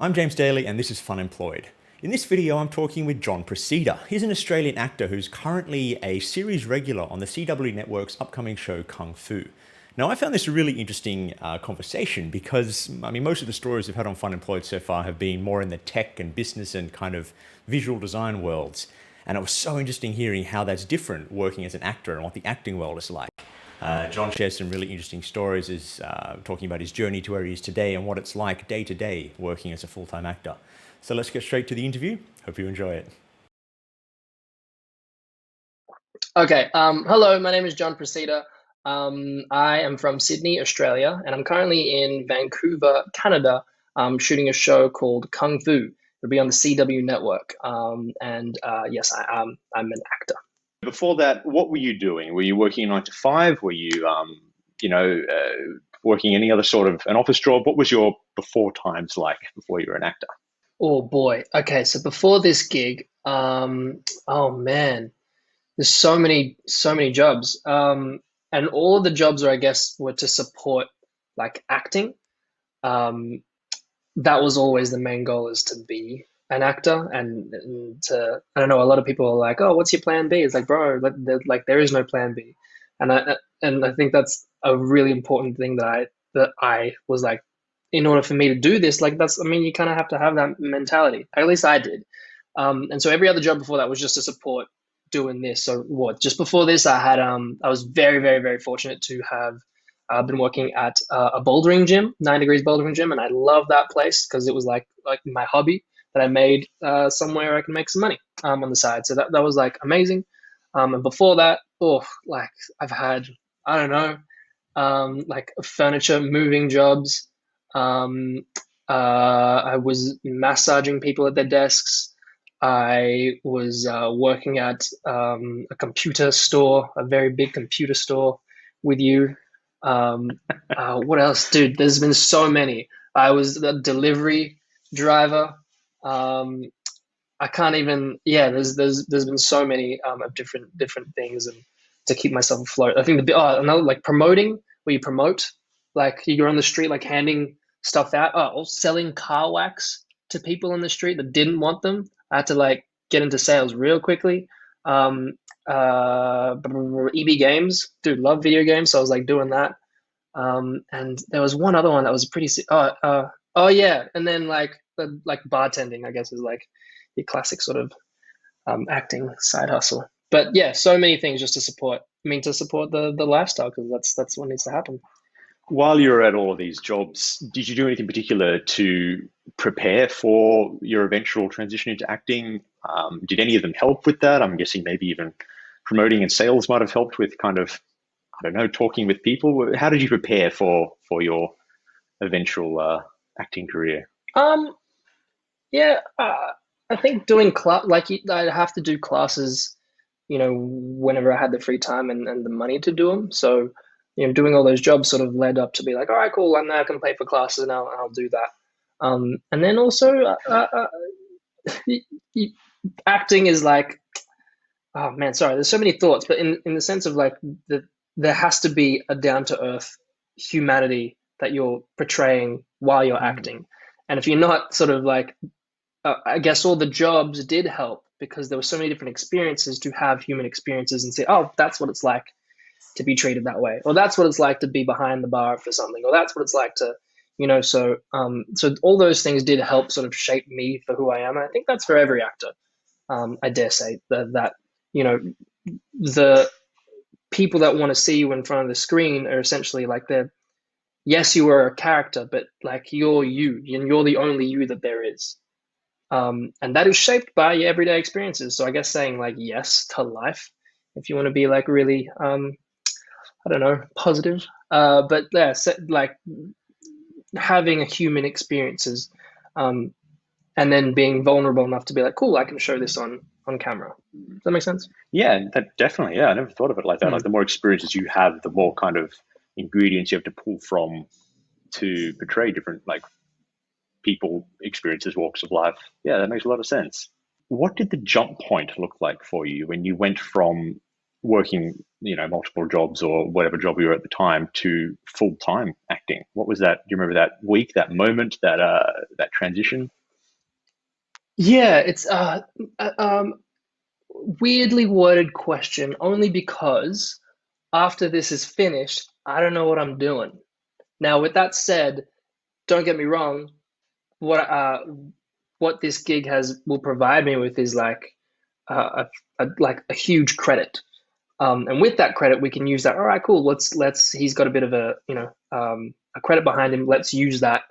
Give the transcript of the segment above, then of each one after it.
I'm James Daly and this is Funemployed. In this video I'm talking with John Prasida. He's an Australian actor who's currently a series regular on the CW network's upcoming show Kung Fu. Now I found this a really interesting conversation because most of the stories we've had on Funemployed so far have been more in the tech and business and kind of visual design worlds. And it was so interesting hearing how that's different working as an actor and what the acting world is like. John shares some really interesting stories, talking about his journey to where he is today and what it's like day to day working as a full-time actor. So let's get straight to the interview. Hope you enjoy it. Okay, hello, my name is John Prasida. I am from Sydney, Australia, and I'm currently in Vancouver, Canada, shooting a show called Kung Fu. It'll be on the CW network. Yes, I'm an actor. Before that, what were you doing? Were you working 9 to 5? Were you, working any other sort of an office job? What was your before times like before you were an actor? Oh boy. Okay, so before this gig, oh man, there's so many jobs. And all of the jobs, I guess, were to support like acting. Um, that was always the main goal, is to be an actor and to, I don't know, a lot of people are like, oh, what's your plan B? It's like, bro, there is no plan B. And I think that's a really important thing that I was like, in order for me to do this, like that's, I mean, you kind of have to have that mentality. At least I did. And so every other job before that was just to support doing this. So what, just before this, I was very, very, very fortunate to have been working at a bouldering gym, 9 Degrees bouldering gym, and I love that place because it was like my hobby that I made somewhere I can make some money on the side. So that was like amazing. And before that, oh, like I've had, I don't know, like furniture moving jobs. Um, I was massaging people at their desks. I was working at a computer store, a very big computer store with you. Um, what else, dude? There's been so many. I was a delivery driver. Um, I can't even. Yeah, there's been so many of different things, and to keep myself afloat. I think another, like promoting, where you promote, like you're on the street like handing stuff out. Oh, selling car wax to people in the street that didn't want them. I had to like get into sales real quickly. Um, EB Games, dude, love video games, so I was like doing that. And there was one other one that was oh yeah, and then like bartending, I guess, is like your classic sort of acting side hustle. But yeah, so many things just to support. I mean, to support the lifestyle, because that's what needs to happen. While you were at all of these jobs, did you do anything particular to prepare for your eventual transition into acting? Did any of them help with that? I'm guessing maybe even promoting and sales might have helped with kind of, I don't know, talking with people. How did you prepare for your eventual acting career? Um, yeah, I think doing I'd have to do classes, whenever I had the free time and the money to do them. So, doing all those jobs sort of led up to be like, all right, cool, I now can pay for classes and I'll do that. And then also, y- y- acting is like, oh man, sorry, there's so many thoughts, but in the sense of like there has to be a down to earth humanity that you're portraying while you're acting. And if you're not sort of like, I guess all the jobs did help because there were so many different experiences to have human experiences and say, oh, that's what it's like to be treated that way, or that's what it's like to be behind the bar for something, or that's what it's like to, so all those things did help sort of shape me for who I am. And I think that's for every actor. I dare say that you know the people that want to see you in front of the screen are essentially like they're, yes, you are a character, but like you're you, and you're the only you that there is. And that is shaped by your everyday experiences. So I guess saying like yes to life, if you want to be like really, I don't know, positive. But yeah, like having a human experiences, um, and then being vulnerable enough to be like, cool, I can show this on camera. Does that make sense? Yeah, that definitely. Yeah, I never thought of it like that. Like Mm. the more experiences you have, the more kind of ingredients you have to pull from to portray different like people, experiences, walks of life. Yeah, that makes a lot of sense. What did the jump point look like for you when you went from working, multiple jobs or whatever job you were at the time to full-time acting? What was that? Do you remember that week, that moment, that transition? Yeah, it's weirdly worded question only because after this is finished, I don't know what I'm doing. Now, with that said, don't get me wrong, what this gig has will provide me with is like a huge credit. And with that credit, we can use that. All right, cool. Let's. He's got a bit of a credit behind him. Let's use that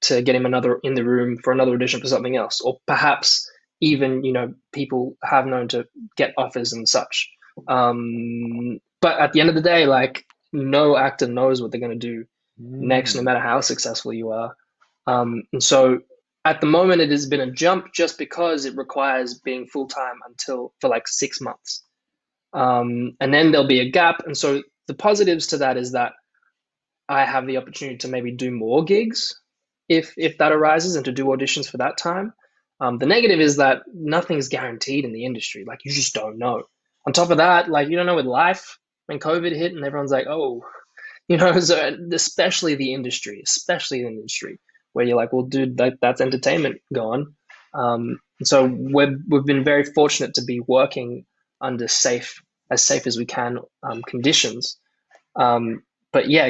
to get him another in the room for another audition for something else, or perhaps even people have known to get offers and such. But at the end of the day, like no actor knows what they're going to do next, no matter how successful you are. And so at the moment, it has been a jump just because it requires being full time until for like 6 months. And then there'll be a gap. And so the positives to that is that I have the opportunity to maybe do more gigs if that arises and to do auditions for that time. The negative is that nothing's guaranteed in the industry. Like you just don't know. On top of that, like you don't know with life when COVID hit and everyone's like, oh, so especially the industry where you're like, well, dude, that's entertainment gone. So we've been very fortunate to be working under as safe as we can conditions. But yeah,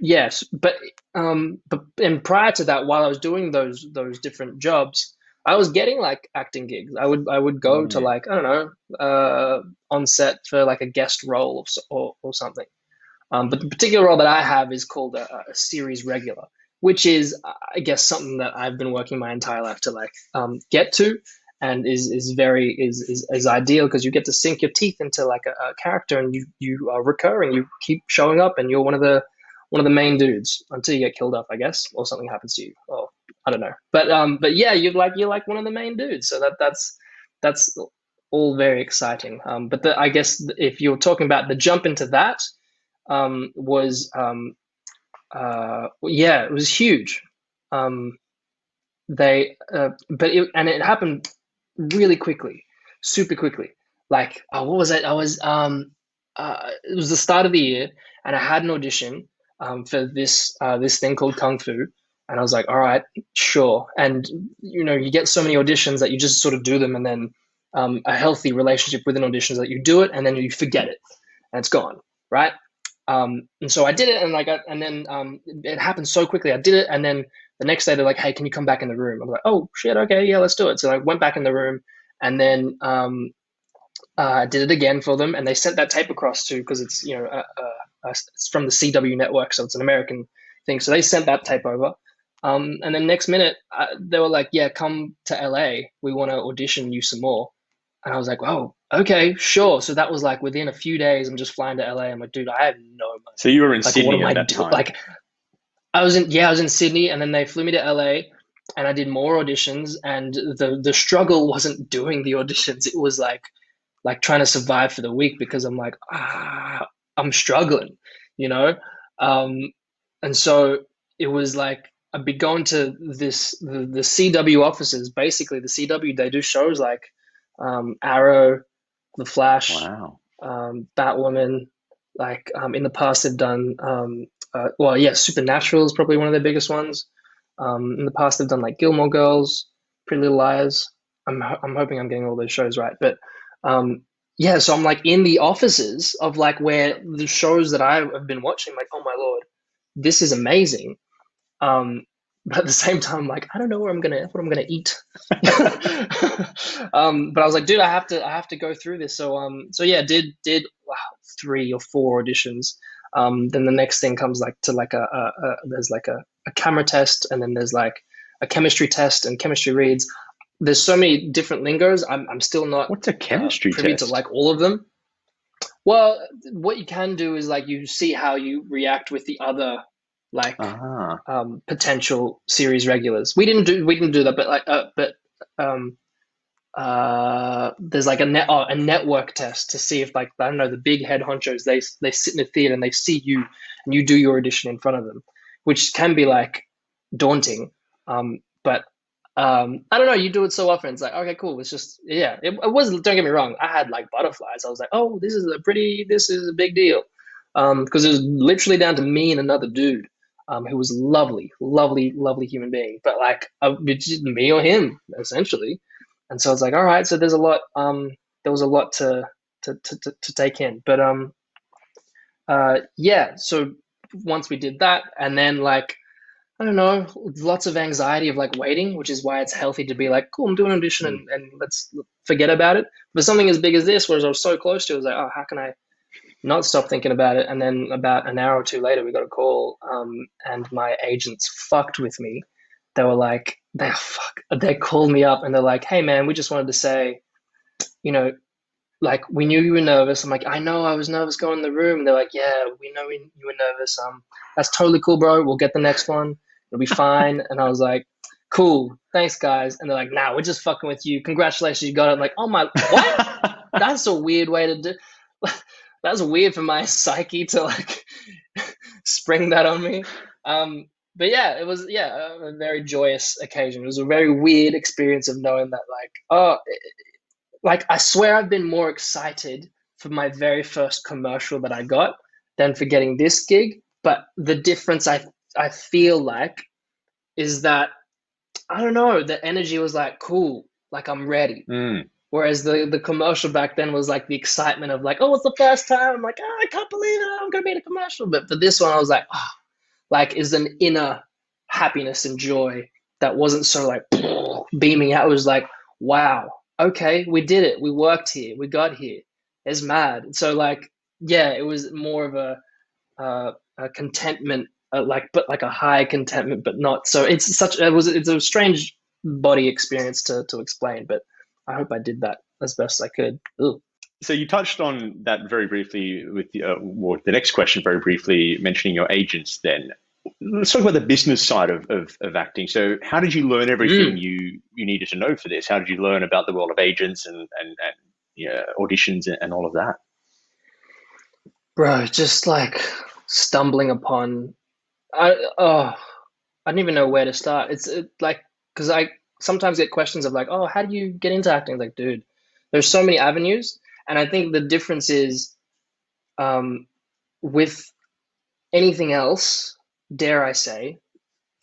yes, but and prior to that, while I was doing those different jobs, I was getting like acting gigs. I would go to like I don't know on set for like a guest role or something. But the particular role that I have is called a series regular, which is, I guess, something that I've been working my entire life to like get to, and is ideal because you get to sink your teeth into like a character, and you are recurring. You keep showing up, and you're one of the main dudes until you get killed off, I guess, or something happens to you. Or I don't know, but yeah, you're like one of the main dudes. So that's all very exciting. But I guess if you're talking about the jump into that was yeah, it was huge. They but it happened really quickly, super quickly. Like what was it? I was it was the start of the year, and I had an audition for this thing called Kung Fu, and I was like, all right, sure. And you get so many auditions that you just sort of do them, and then a healthy relationship within auditions that you do it, and then you forget it, and it's gone, right? And so I did it, and then it happened so quickly. I did it, and then the next day they're like, "Hey, can you come back in the room?" I'm like, "Oh shit, okay, yeah, let's do it." So I went back in the room, and then I did it again for them, and they sent that tape across to because it's it's from the CW network, so it's an American thing. So they sent that tape over, and then next minute they were like, "Yeah, come to LA. We want to audition you some more." And I was like, "Oh, okay, sure." So that was like within a few days. I'm just flying to LA. I'm like, "Dude, I have no money. So you were in Like, what Sydney am at I that doing?" time. Like, I was in Sydney, and then they flew me to LA, and I did more auditions. And the struggle wasn't doing the auditions; it was like trying to survive for the week because I'm like, I'm struggling, you know. Um, and so it was like I'd be going to the CW offices. Basically, the CW, they do shows like Arrow, The Flash, Wow. Batwoman. Like in the past, they've done well, yeah, Supernatural is probably one of their biggest ones. In the past, they've done like Gilmore Girls, Pretty Little Liars. I'm hoping I'm getting all those shows right, but um, yeah, so I'm like in the offices of like where the shows that I have been watching. Like, oh my lord, this is amazing. But at the same time, like I don't know what I'm gonna eat. But I was like, dude, I have to go through this. So yeah, did wow, 3 or 4 auditions. Then the next thing comes like to like there's like a camera test, and then there's like a chemistry test and chemistry reads. There's so many different lingos. I'm still not What's a chemistry privy to test? like all of them. Well, what you can do is like you see how you react with the other like Ah, potential series regulars. We didn't do that, but um, there's like a network test to see if like I don't know the big head honchos they sit in the theater and they see you and you do your audition in front of them, which can be like daunting. But I don't know, you do it so often. It's like, okay, cool. It's just, yeah, it was, don't get me wrong. I had like butterflies. I was like, oh, this is a big deal. Because it was literally down to me and another dude, who was lovely, lovely, lovely human being. But like, it's just me or him, essentially. And so it's like, all right, so there was a lot to take in. But yeah, so once we did that, and then like, I don't know, lots of anxiety of like waiting, which is why it's healthy to be like, cool, I'm doing an audition Mm. and let's forget about it. But something as big as this, whereas I was so close to it, I was like, oh, how can I not stop thinking about it? And then about an hour or two later, we got a call, and my agents fucked with me. They were like, they called me up and they're like, hey man, we just wanted to say, you know, like we knew you were nervous. I'm like, I know I was nervous going in the room. And they're like, yeah, we know you were nervous. That's totally cool, bro. We'll get the next one. It'll be fine. And I was like, cool, thanks, guys. And they're like, nah, we're just fucking with you. Congratulations, you got it. I'm like, oh my, what? That's a weird way to do. That's weird for my psyche to like spring that on me. But yeah, it was a very joyous occasion. It was a very weird experience of knowing that like, oh, like I swear I've been more excited for my very first commercial that I got than for getting this gig. But the difference I feel like is that I don't know, the energy was like cool, like I'm ready. Mm. Whereas the commercial back then was like the excitement of like, oh, it's the first time. I'm like, oh, I can't believe it. I'm gonna be in a commercial. But for this one, I was like, oh, like is an inner happiness and joy that wasn't so like beaming out. It was like, wow, okay, we did it. We worked here. We got here. It's mad. So like, yeah, it was more of a contentment, but like a high contentment, but not so. It's a strange body experience to explain, but I hope I did that as best I could. Ooh. So you touched on that very briefly with the next question very briefly, mentioning your agents then. Let's talk about the business side of acting. So how did you learn everything Mm. you needed to know for this? How did you learn about the world of agents and yeah, auditions and all of that? Bro, just like stumbling upon, I don't even know where to start. Like because I sometimes get questions of like, oh, how do you get into acting? Like, dude, there's so many avenues, and I think the difference is, um, with anything else, dare I say,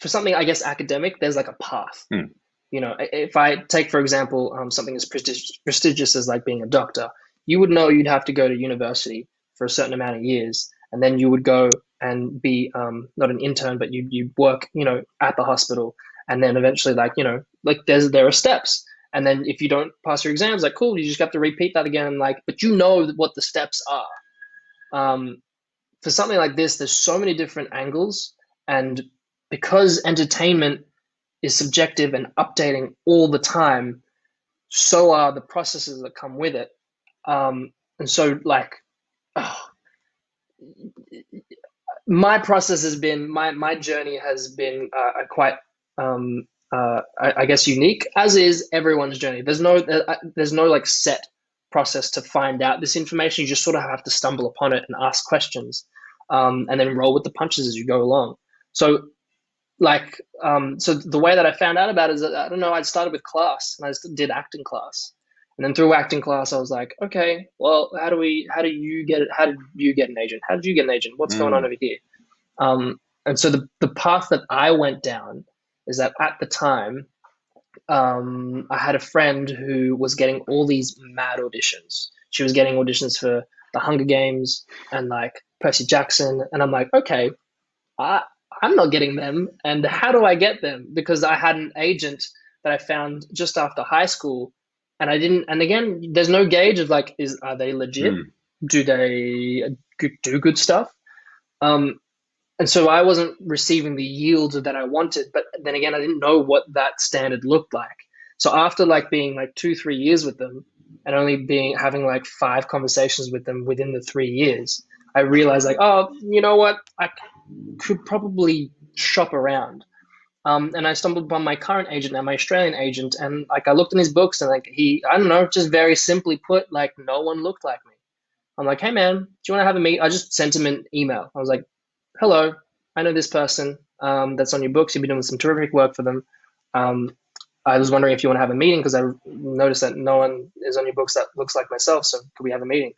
for something I guess academic, there's like a path. Hmm. You know, if I take for example, something as prestigious as like being a doctor, you would know you'd have to go to university for a certain amount of years, and then you would go and be, not an intern, but you work, you know, at the hospital, and then eventually, like, you know, like there are steps, and then if you don't pass your exams, like cool, you just have to repeat that again, like, but you know what the steps are. For something like this, there's so many different angles, and because entertainment is subjective and updating all the time, so are the processes that come with it. And so, like, oh, my journey has been quite, I guess, unique, as is everyone's journey. There's no like set process to find out this information. You just sort of have to stumble upon it and ask questions, and then roll with the punches as you go along. So like, so the way that I found out about it is that, I don't know, I started with class and I just did acting class, and then through acting class I was like, okay, well, how do you get it, how did you get an agent, how did you get an agent, what's going on Mm. over here? And so the path that I went down is that at the time, I had a friend who was getting all these mad auditions. She was getting auditions for the Hunger Games and like Percy Jackson, and I'm like, okay, I, I'm not getting them. And how do I get them? Because I had an agent that I found just after high school, and I didn't. And again, there's no gauge of like, are they legit? Mm. Do they do good stuff? Um, and so I wasn't receiving the yield that I wanted. But then again, I didn't know what that standard looked like. So after like being like 2 3 years with them, and only being having like 5 conversations with them within the 3 years, I realized like, oh, you know what? I could probably shop around. And I stumbled upon my current agent and my Australian agent, and like I looked in his books, and like I don't know, just very simply put, like no one looked like me. I'm like, hey man, do you want to have a meet? I just sent him an email. I was like, hello, I know this person, that's on your books. You've been doing some terrific work for them. Um, I was wondering if you want to have a meeting because I noticed that no one is on your books that looks like myself. So could we have a meeting?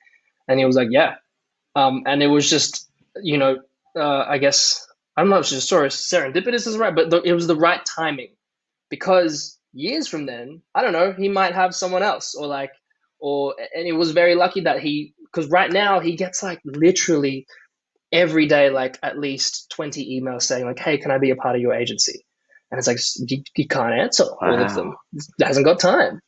And he was like, yeah. And it was just, you know, I guess, I don't know if it's just sort of serendipitous is right, but it was the right timing because years from then, I don't know, he might have someone else and it was very lucky that because right now he gets like literally every day, like at least 20 emails saying like, hey, can I be a part of your agency? And it's like, you can't answer all of them. Wow. It hasn't got time.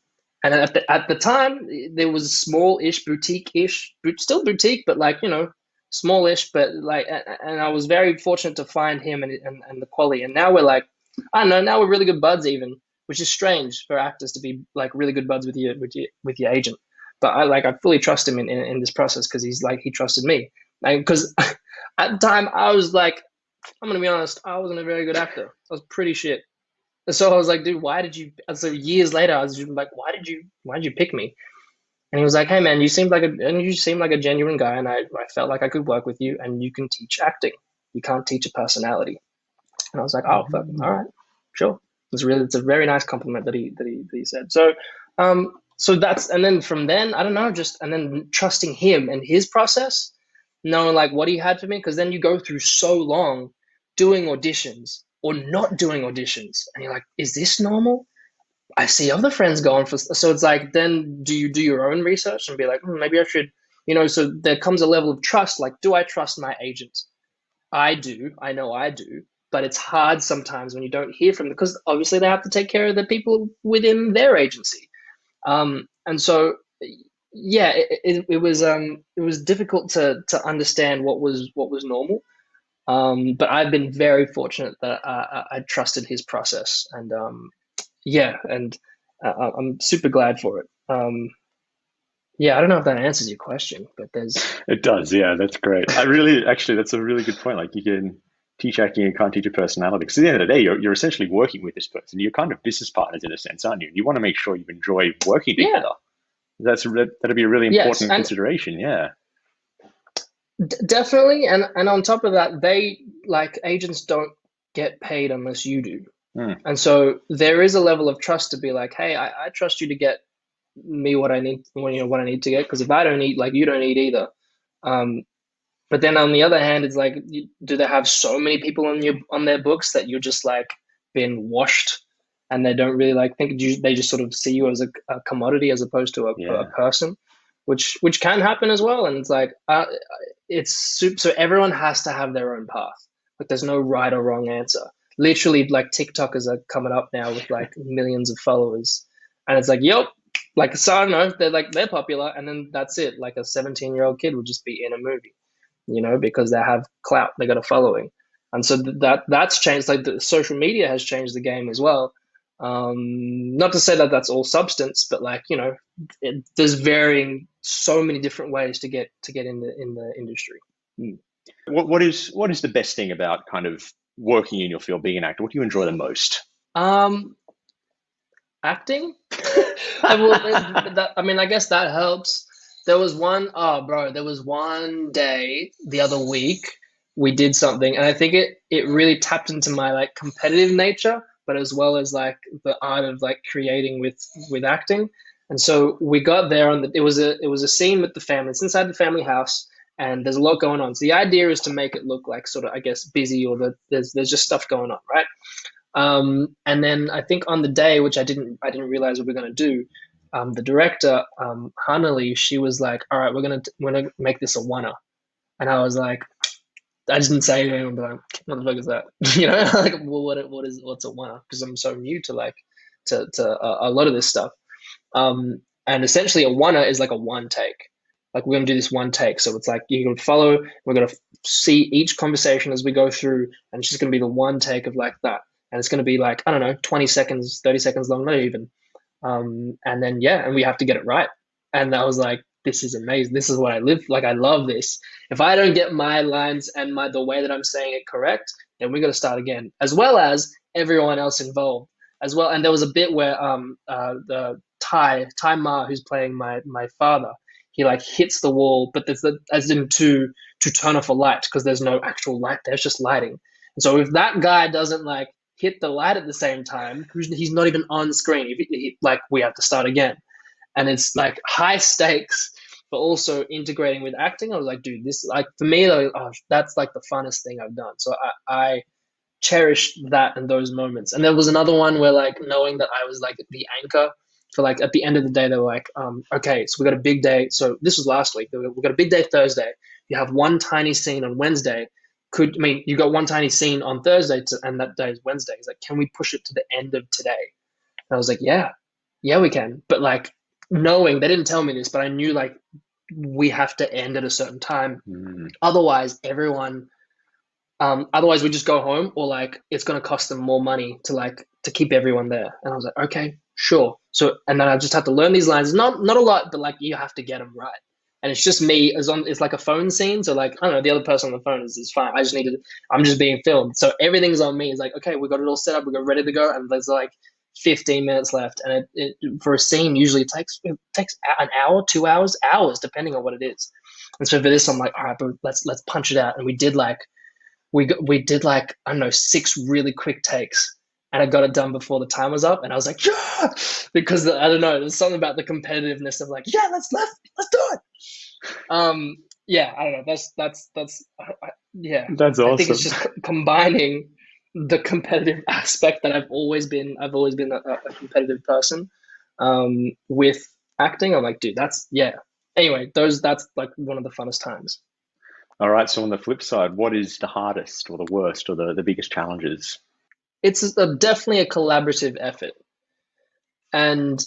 And at the time, there was a small-ish, boutique-ish, still boutique, but like, you know, smallish, but like, and I was very fortunate to find him and the quality. And now we're like, I don't know, now we're really good buds even, which is strange for actors to be like really good buds with your agent. But I fully trust him in this process because he trusted me. Because at the time I was like, I'm gonna be honest, I wasn't a very good actor. I was pretty shit. And so I was like, dude, why did you? So years later, I was just like, why did you pick me? And he was like, hey man, you seem like a genuine guy, and I felt like I could work with you, and you can teach acting. You can't teach a personality. And I was like, oh, fuck, all right, sure. It's a very nice compliment that he said. So that's, and then from then, I don't know, just, and then trusting him and his process, knowing like what he had for me, because then you go through so long doing auditions or not doing auditions, and you're like, is this normal? I see other friends going for, so it's like, then do you do your own research and be like, maybe I should, so there comes a level of trust. Like, do I trust my agent? I do. I know I do. But it's hard sometimes when you don't hear from them because obviously they have to take care of the people within their agency. And so, yeah, it was difficult to understand what was normal. But I've been very fortunate that I trusted his process, and yeah, and I'm super glad for it. Yeah, I don't know if that answers your question, but there's It does, yeah, that's great. I really, actually, that's a really good point. Like you can teach acting and can't teach a personality. Because at the end of the day, you're essentially working with this person. You're kind of business partners in a sense, aren't you? You want to make sure you enjoy working yeah, together. That'd be a really yes, important and consideration. Yeah. definitely, and on top of that, they like agents don't get paid unless you do. Hmm. And so there is a level of trust to be like, hey, I trust you to get me what I need, what I need to get. Because if I don't eat, like you don't eat either. Um, but then on the other hand, it's like, do they have so many people on their books that you're just like been washed, and they don't really like think they just sort of see you as a commodity as opposed to a Yeah. person, which can happen as well. And it's like it's super. So everyone has to have their own path. Like there's no right or wrong answer. Literally, like TikTokers are coming up now with like millions of followers, and it's like, yep, like so I don't know, they're popular, and then that's it. Like a 17-year-old kid would just be in a movie, because they have clout, they got a following, and so that's changed. Like the social media has changed the game as well. Not to say that that's all substance, but like there's varying so many different ways to get in the industry. Mm. What is the best thing about kind of working in your field, being an actor? What do you enjoy the most? Um, Acting. I mean, I guess that helps. There was one day the other week we did something, and I think it really tapped into my like competitive nature, but as well as like the art of like creating with acting. And so we got there it was a scene with the family. It's inside the family house, and there's a lot going on. So the idea is to make it look like sort of, I guess, busy, or that there's just stuff going on, right? And then I think on the day, which I didn't realize we were going to do, the director, Hanali, she was like, "All right, we're gonna make this a one-er," and I was like, I just didn't say anything. But like, what the fuck is that? Like, well, what's a one-er? Because I'm so new to like to a lot of this stuff. And essentially, a one-er is like a one take. Like we're gonna do this one take, so it's like you're gonna follow. We're gonna see each conversation as we go through, and it's just gonna be the one take of like that, and it's gonna be like, I don't know, 20 seconds, 30 seconds long, not even. And then yeah, and we have to get it right. And I was like, this is amazing. This is what I live like. I love this. If I don't get my lines and the way that I'm saying it correct, then we got to start again, as well as everyone else involved as well. And there was a bit where the Ty Ma, who's playing my father, he like hits the wall, but there's as in to turn off a light because there's no actual light. There's just lighting. And so if that guy doesn't like hit the light at the same time, he's not even on screen. Like we have to start again, and it's like high stakes, but also integrating with acting. I was like, dude, this like for me, like, oh, that's like the funnest thing I've done. So I cherished that and those moments. And there was another one where like knowing that I was like the anchor for like at the end of the day, they were like, okay, so we got a big day. So this was last week. We got a big day Thursday. You have one tiny scene on Wednesday. You got one tiny scene on Thursday and that day is Wednesday. He's like, can we push it to the end of today? And I was like, yeah, we can. But like knowing they didn't tell me this, but I knew like we have to end at a certain time. Otherwise, otherwise we just go home, or like it's going to cost them more money to keep everyone there. And I was like, okay, sure. So, and then I just have to learn these lines, not a lot, but like you have to get them right. And it's just me it's like a phone scene. So like, I don't know, the other person on the phone is fine. I'm just being filmed. So everything's on me. It's like, okay, we got it all set up. We got ready to go. And there's like 15 minutes left. And for a scene, usually it takes an hour, 2 hours, depending on what it is. And so for this, I'm like, all right, but let's punch it out. And we did like I don't know 6 really quick takes, and I got it done before the time was up, and I was like, yeah, because I don't know, there's something about the competitiveness of like, yeah, let's do it. Yeah, I don't know. Yeah. That's awesome. I think it's just combining the competitive aspect that I've always been a competitive person, with acting. I'm like, dude, that's yeah. Anyway, that's like one of the funnest times. All right. So on the flip side, what is the hardest or the worst or the biggest challenges? It's definitely a collaborative effort, and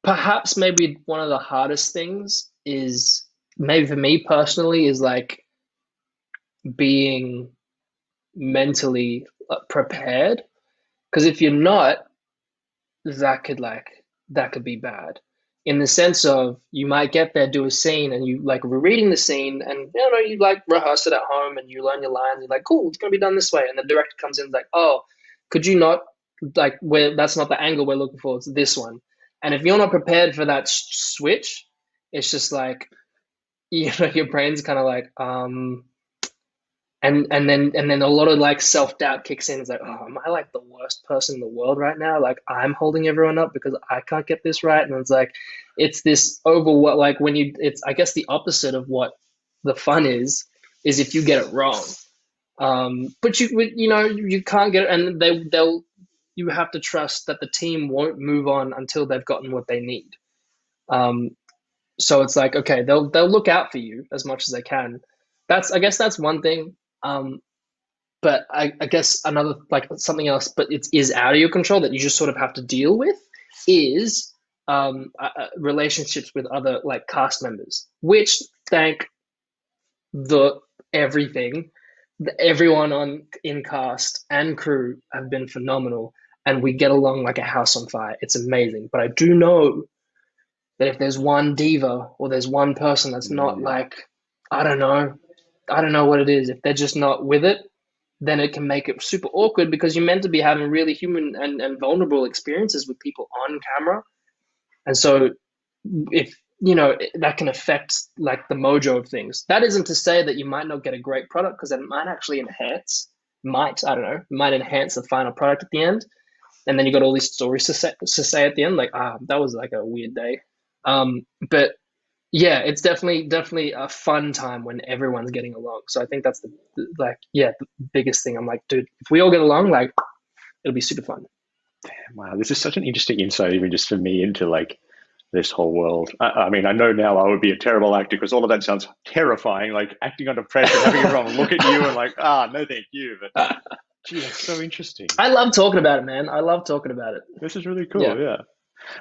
perhaps maybe one of the hardest things is maybe for me personally is like being mentally prepared, because if you're not, that could be bad, in the sense of you might get there, do a scene, and you like reading the scene, and you like rehearse it at home and you learn your lines. You're like, cool, it's gonna be done this way, and the director comes in and is like, oh, could you not like where that's not the angle we're looking for, it's this one. And if you're not prepared for that switch, it's just like your brain's kind of like and then a lot of like self-doubt kicks in. It's like, oh, am I like the worst person in the world right now? Like I'm holding everyone up because I can't get this right. And it's like, it's this over what, like when it's, I guess the opposite of what the fun is if you get it wrong. But you can't get it, and you have to trust that the team won't move on until they've gotten what they need. So it's like, okay, they'll look out for you as much as they can. I guess that's one thing. But I guess another, like something else, but it is out of your control that you just sort of have to deal with, is relationships with other like cast members, which thank the everything, everyone in cast and crew have been phenomenal, and we get along like a house on fire. It's amazing. But I do know that if there's one diva or there's one person that's not like, I don't know what it is. If they're just not with it, then it can make it super awkward, because you're meant to be having really human and vulnerable experiences with people on camera. And so if, that can affect like the mojo of things. That isn't to say that you might not get a great product, because it might actually enhance the final product at the end. And then you got all these stories to say at the end, like, that was like a weird day. But yeah, it's definitely a fun time when everyone's getting along. So I think that's the biggest thing. I'm like, dude, if we all get along, like, it'll be super fun. Wow, this is such an interesting insight, even just for me, into like this whole world. I mean, I know now I would be a terrible actor because all of that sounds terrifying, like acting under pressure, having everyone look at you and like, no, thank you. But gee, that's so interesting. I love talking about it, man. I love talking about it. This is really cool. Yeah.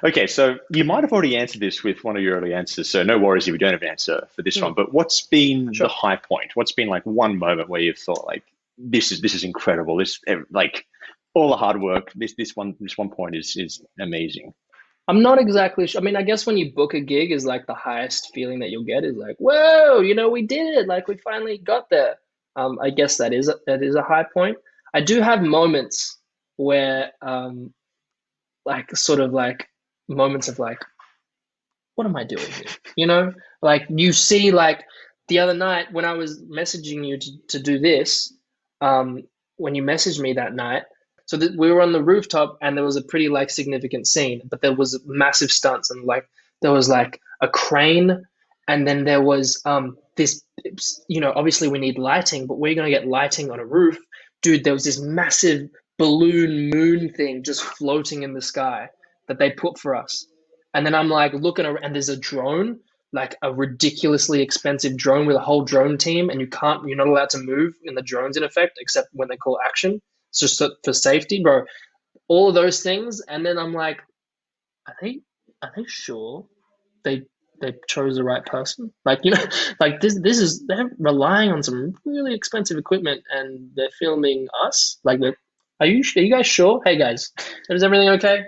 Okay, so you might have already answered this with one of your early answers, so no worries if you don't have an answer for this one. But what's been the high point? What's been like one moment where you've thought like, this is incredible. This, like, all the hard work. This one point is amazing. I'm not exactly sure. I mean, I guess when you book a gig is like the highest feeling that you'll get is like, whoa, we did it. Like we finally got there. I guess that is a high point. I do have moments where like sort of like moments of like, what am I doing here? Like you see, like the other night when I was messaging you to do this, when you messaged me that night. So we were on the rooftop, and there was a pretty like significant scene, but there was massive stunts, and like there was like a crane, and then there was this, obviously we need lighting, but we're gonna get lighting on a roof, dude. There was this massive balloon moon thing just floating in the sky that they put for us, and then I'm like looking around, and there's a drone, like a ridiculously expensive drone with a whole drone team, and you're not allowed to move in the drones in effect except when they call action. It's just for safety, bro. All of those things, and then I'm like, are they sure they they chose the right person? Like, like this is, they're relying on some really expensive equipment, and they're filming us. Like, are you guys sure? Hey guys, is everything okay?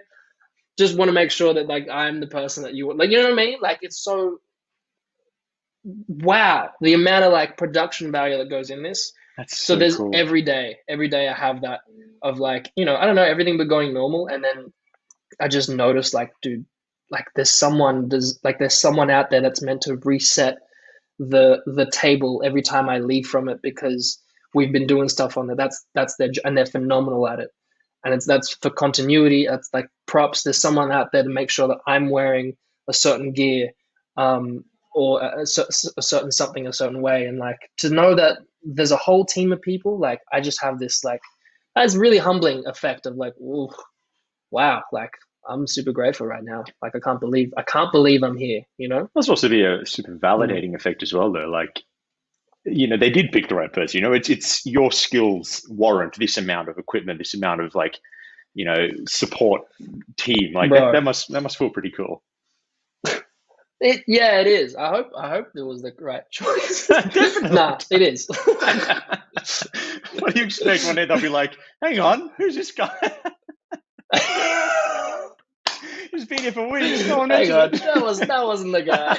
Just want to make sure that like I'm the person that you want. Like, you know what I mean? Like, it's so, wow, the amount of like production value that goes in this. That's So so there's cool. every day I have that of like, I don't know, everything but going normal. And then I just noticed like, dude, like there's someone out there that's meant to reset the table every time I leave from it, because we've been doing stuff on there. That's and they're phenomenal at it. And that's for continuity. That's like props. There's someone out there to make sure that I'm wearing a certain gear, or a certain something a certain way, and like to know that there's a whole team of people. Like, I just have this like, that's really humbling effect of like, ooh, wow, like I'm super grateful right now. Like, I can't believe I'm here. Must also be a super Mm. validating effect as well, though. Like, they did pick the right person. It's your skills warrant this amount of equipment, this amount of like, support team. Like Bro, that must feel pretty cool. yeah, it is. I hope it was the right choice. Definitely. Nah, it is. What do you expect one day they'll be like, hang on, who's this guy? He's been here for weeks. No one Hang mentioned on, it. that wasn't the guy.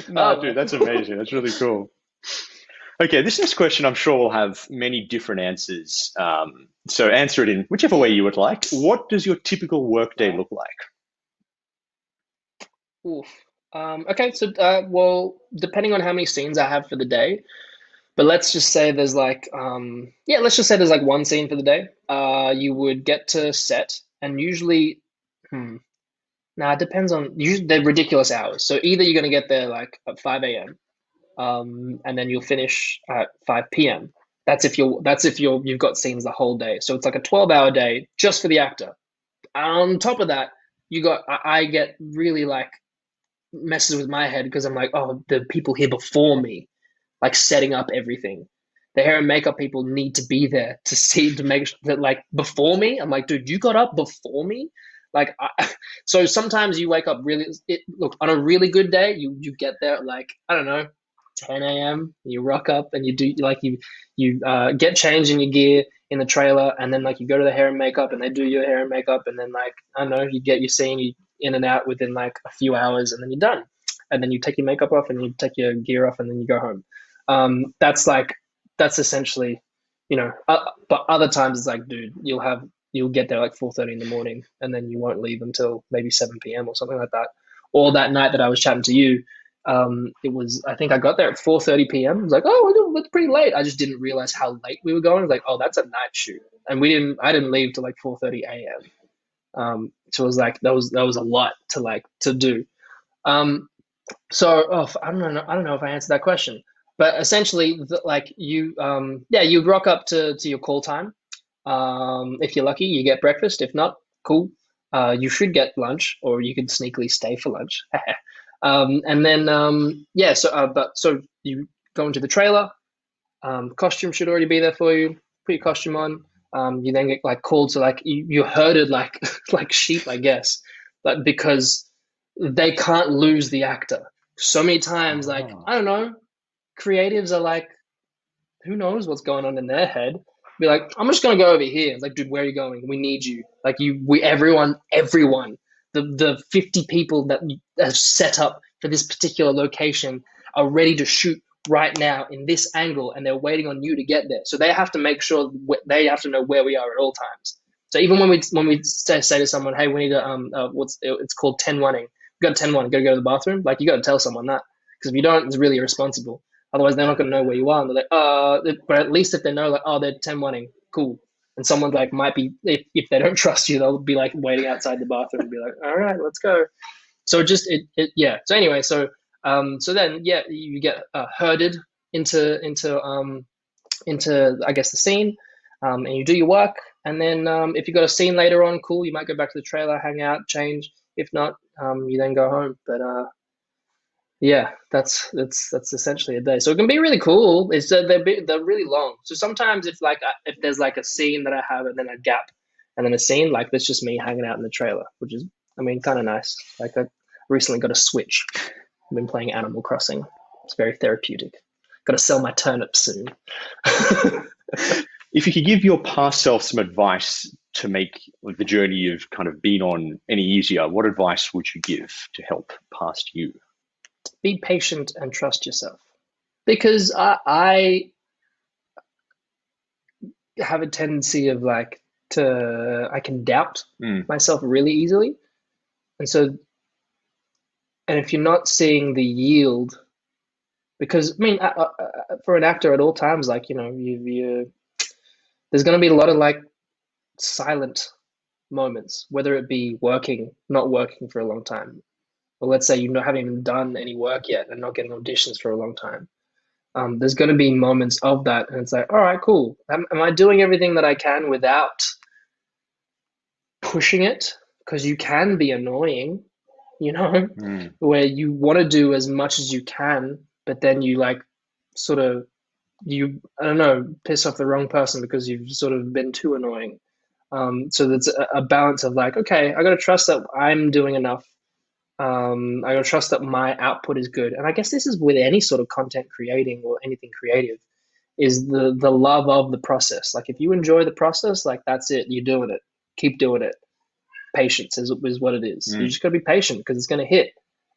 No, Oh dude, well. that's amazing. That's really cool. Okay, this next question I'm sure will have many different answers. So answer it in whichever way you would like. What does your typical workday look like? Oof. Okay, so well, depending on how many scenes I have for the day, but let's just say there's like yeah, let's just say there's like one scene for the day. You would get to set, and usually, hmm, nah, it depends on, usually they're ridiculous hours. So either you're gonna get there like at 5 a.m. And then you'll finish at 5 p.m. You've got scenes the whole day. So it's like a 12-hour day just for the actor. On top of that, I get really like messes with my head, because I'm like, oh, the people here before me, like setting up everything. The hair and makeup people need to be there to see, to make sure that, like, before me. I'm like, dude, you got up before me. Like, so sometimes you wake up really. Look, on a really good day, you get there at like, I don't know, 10 a.m. You rock up and you do like you get changed in your gear in the trailer, and then like you go to the hair and makeup, and they do your hair and makeup, and then like, I don't know, you get your scene, you in and out within like a few hours, and then you're done. And then you take your makeup off, and you take your gear off, and then you go home. That's essentially, but other times it's like, dude, you'll get there like 4:30 in the morning, and then you won't leave until maybe 7 p.m. or something like that. Or that night that I was chatting to you, it was, I think I got there at 4:30 p.m. I was like, oh, it's pretty late. I just didn't realize how late we were going. I was like, oh, that's a night shoot, and I didn't leave till like 4:30 a.m. So it was like that was a lot to do. Um, so, I don't know if I answered that question, but essentially, like yeah, you rock up to your call time. If you're lucky, you get breakfast. If not, cool. You should get lunch, or you could sneakily stay for lunch. And then yeah, so you go into the trailer. Costume should already be there for you. Put your costume on. You then get like called to, like, you're herded like like sheep, I guess, but because they can't lose the actor. So many times, like, Oh. I don't know, creatives are like, who knows what's going on in their head? Be like, I'm just gonna go over here. It's like, dude, where are you going? We need you. Like, everyone, the 50 people that are set up for this particular location are ready to shoot right now in this angle, and they're waiting on you to get there. So they have to make sure, they have to know where we are at all times. So even when we say to someone, hey, we need to it's called 10-1ing. We got 10-1. Got to go to the bathroom. Like, you got to tell someone that, because if you don't, it's really irresponsible. Otherwise, they're not going to know where you are. And they're like, but at least if they know, like, oh, they're 10-1ing, cool. And someone like might be, if they don't trust you, they'll be like waiting outside the bathroom and be like, all right, let's go. So yeah. So anyway, so then yeah, you get herded into I guess the scene, and you do your work, and then if you got a scene later on, cool, you might go back to the trailer, hang out, change. If not, you then go home. But yeah, that's essentially a day. So it can be really cool. It's they're really long. So sometimes if there's like a scene that I have and then a gap and then a scene, like that's just me hanging out in the trailer, which is, I mean, kind of nice. Like I recently got a Switch. I've been playing Animal Crossing. It's very therapeutic. Got to sell my turnips soon. If you could give your past self some advice to make the journey you've kind of been on any easier, what advice would you give to help past you? Be patient and trust yourself, because I have a tendency of like I can doubt myself really easily, and so, and if you're not seeing the yield, because I mean, for an actor at all times, like, you know, there's going to be a lot of like silent moments, whether it be working, not working for a long time, or let's say you haven't even done any work yet and not getting auditions for a long time. There's going to be moments of that, and it's like, all right, cool. Am I doing everything that I can without pushing it? Because you can be annoying, you know, where you want to do as much as you can, but then you like sort of, I don't know, piss off the wrong person because you've sort of been too annoying. So there's a balance of like, okay, I got to trust that I'm doing enough. I got to trust that my output is good. And I guess this is with any sort of content creating or anything creative, is the love of the process. Like if you enjoy the process, like that's it, you're doing it. Keep doing it. Patience is what it is. You just got to be patient because it's going to hit.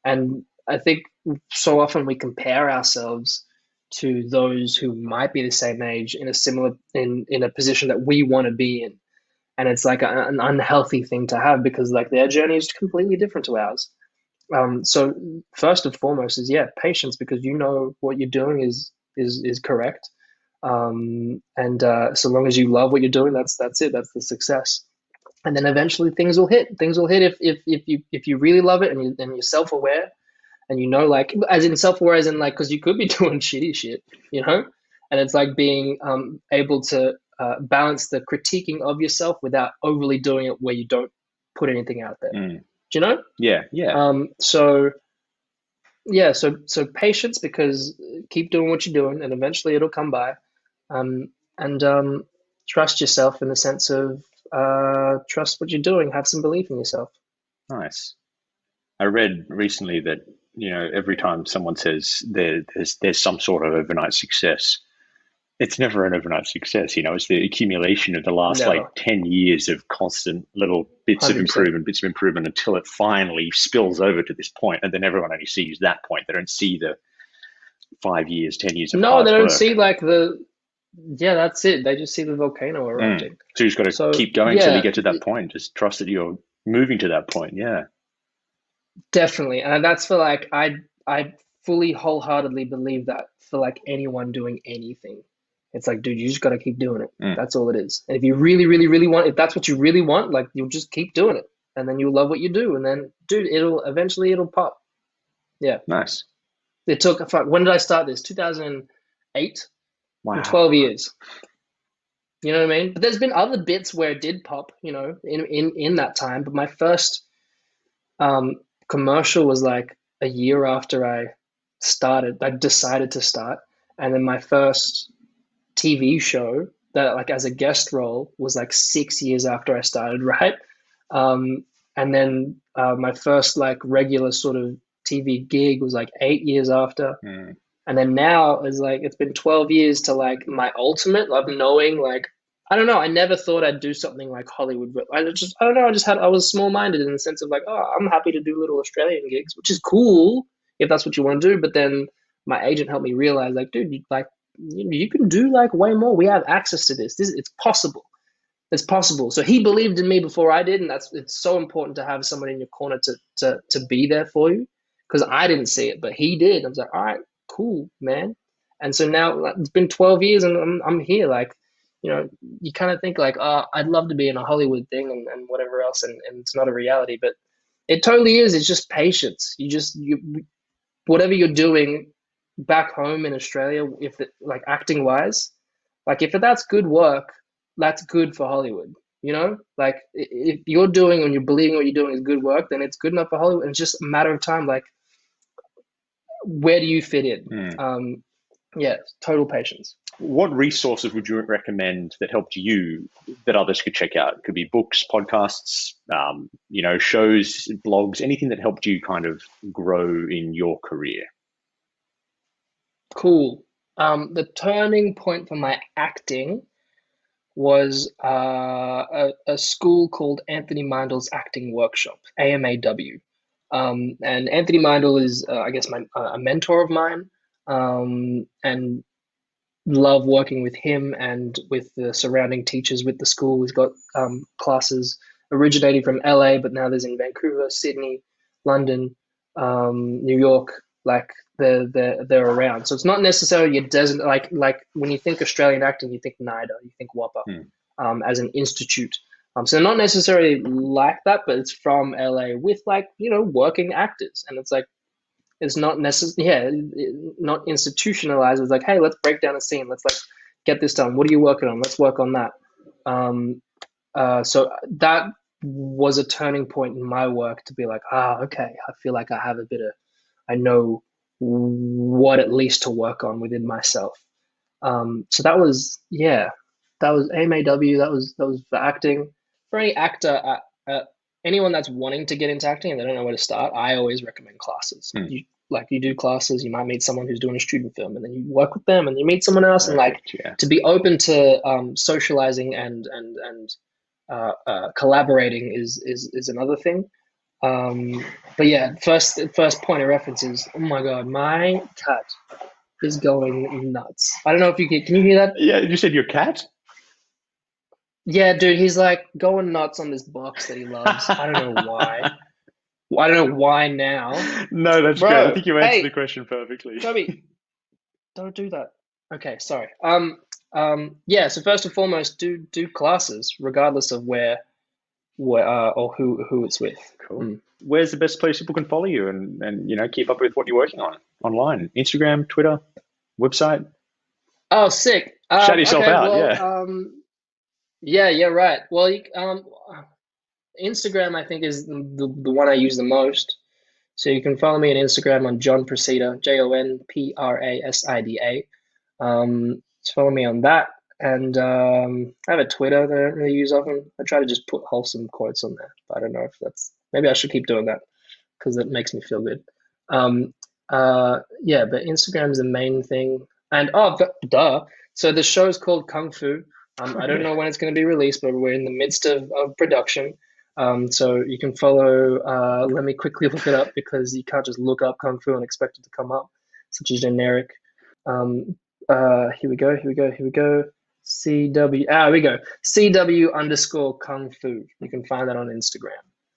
And I think so often we compare ourselves to those who might be the same age in a similar in a position that we want to be in, and it's like an unhealthy thing to have because like their journey is completely different to ours. So first and foremost is, yeah, patience, because you know what you're doing is correct, and so long as you love what you're doing, that's it, that's the success. And then eventually things will hit. Things will hit if you really love it and you're self-aware, and you know, like, as in self-aware as in like, because you could be doing shitty shit, you know, and it's like being able to balance the critiquing of yourself without overly doing it where you don't put anything out there. Do you know? Yeah. So yeah, so patience, because keep doing what you're doing and eventually it'll come by. And trust yourself in the sense of trust what you're doing, have some belief in yourself. Nice. I read recently that, you know, every time someone says there's some sort of overnight success, it's never an overnight success. You know, it's the accumulation of the last Never. like 10 years of constant little bits of 100%. improvement until it finally spills over to this point. And then everyone only sees that point. They don't see the 5 years, 10 years of No, hard they don't work. see like yeah, that's it. They just see the volcano erupting. So you just got to keep going till you get to that point. Just trust that you're moving to that point. Yeah. Definitely. And that's for like, I fully wholeheartedly believe that for like anyone doing anything. It's like, dude, you just got to keep doing it. That's all it is. And if you really, really, really want, if that's what you really want, like you'll just keep doing it, and then you'll love what you do. And then, dude, it'll pop. Yeah. Nice. It took, when did I start this? 2008. Wow. 12 years. You know what I mean? But there's been other bits where it did pop, you know, in that time. But my first commercial was like a year after I decided to start. And then my first TV show that like as a guest role was like 6 years after I started, right? And then my first like regular sort of TV gig was like 8 years after. And then now is like, it's been 12 years to like my ultimate of knowing, like, I don't know. I never thought I'd do something like Hollywood. I don't know. I was small minded in the sense of like, oh, I'm happy to do little Australian gigs, which is cool if that's what you want to do. But then my agent helped me realize, like, dude, you can do like way more. We have access to this. It's possible. It's possible. So he believed in me before I did, and it's so important to have someone in your corner to be there for you, because I didn't see it, but he did. I was like, all right, cool, man. And so now like, it's been 12 years and I'm here. Like, you kind of think like, oh, I'd love to be in a Hollywood thing and whatever else, and it's not a reality, but it totally is. It's just patience. You whatever you're doing back home in Australia, if it, like acting wise, like if that's good work, that's good for Hollywood. Like if you're doing and you're believing what you're doing is good work, then it's good enough for Hollywood. And it's just a matter of time. Like, where do you fit in? Yeah, total patience. What resources would you recommend that helped you that others could check out? It could be books, podcasts, shows, blogs, anything that helped you kind of grow in your career. Cool. The turning point for my acting was a school called Anthony Mindel's Acting Workshop, AMAW. And Anthony Mindel is, I guess, a mentor of mine, and love working with him and with the surrounding teachers with the school. He's got classes originating from LA, but now there's in Vancouver, Sydney, London, New York. Like they're around. So it's not necessarily it doesn't like when you think Australian acting, you think NIDA, you think WAPA, as an institute. So not necessarily like that, but it's from LA with working actors, and it's like it's not necessarily not institutionalized. It's like, hey, let's break down a scene. Let's get this done. What are you working on? Let's work on that. So that was a turning point in my work to be like, okay, I feel like I know what at least to work on within myself. So that was AMAW. That was for acting. For any actor, anyone that's wanting to get into acting and they don't know where to start, I always recommend classes. You do classes, you might meet someone who's doing a student film, and then you work with them, and you meet someone else, and to be open to socializing and collaborating is another thing. But yeah, first point of reference is, oh my God, my cat is going nuts. I don't know if can you hear that? Yeah, you said your cat? Yeah, dude, he's like going nuts on this box that he loves. I don't know why. I don't know why now. No, that's Bro, great. I think you answered the question perfectly. Toby, don't do that. Okay, sorry. Yeah. So first and foremost, do classes, regardless of where or who it's with. Cool. Where's the best place people can follow you and keep up with what you're working on online? Instagram, Twitter, website? Oh, sick. Shout yourself out. Yeah, right. Well, Instagram, I think, is the one I use the most. So you can follow me on Instagram on John Prasida, JonPrasida. Just follow me on that. And I have a Twitter that I don't really use often. I try to just put wholesome quotes on there, but I don't know if maybe I should keep doing that because it makes me feel good. Yeah, but Instagram is the main thing. And duh. So the show is called Kung Fu. I don't know when it's going to be released, but we're in the midst of production. So you can follow, let me quickly look it up because you can't just look up Kung Fu and expect it to come up. Such a generic. Here we go. CW. We go. CW _ Kung Fu. You can find that on Instagram.